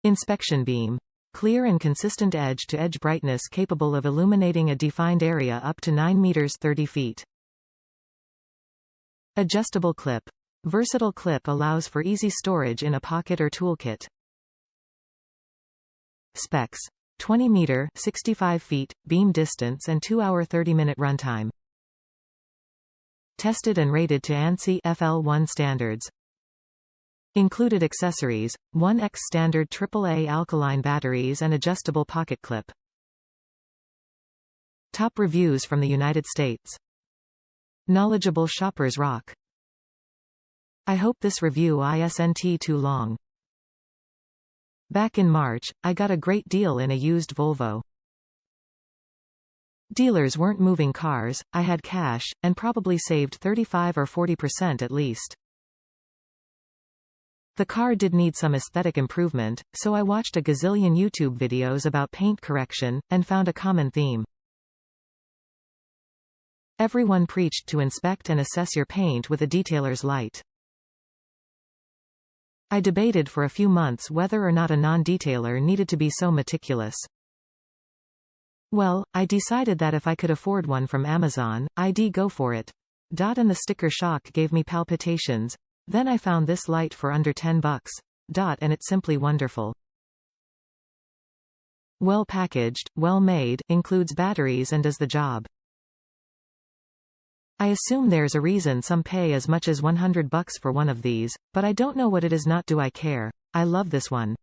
Inspection beam. Clear and consistent edge-to-edge brightness capable of illuminating a defined area up to 9 meters 30 feet. Adjustable clip. Versatile clip allows for easy storage in a pocket or toolkit. Specs. 20 meter 65 feet, beam distance and 2-hour 30-minute runtime. Tested and rated to ANSI FL1 standards. Included accessories, 1x standard AAA alkaline batteries and adjustable pocket clip. Top reviews from the United States. Knowledgeable shoppers rock. I hope this review isn't too long. Back in March, I got a great deal in a used Volvo. Dealers weren't moving cars, I had cash, and probably saved 35 or 40% at least. The car did need some aesthetic improvement, so I watched a gazillion YouTube videos about paint correction, and found a common theme. Everyone preached to inspect and assess your paint with a detailer's light. I debated for a few months whether or not a non-detailer needed to be so meticulous. Well, I decided that if I could afford one from Amazon, I'd go for it. And the sticker shock gave me palpitations. Then I found this light for under $10. And it's simply wonderful. Well packaged, well made, includes batteries and does the job. I assume there's a reason some pay as much as $100 for one of these, but I don't know what it is. Not do I care. I love this one.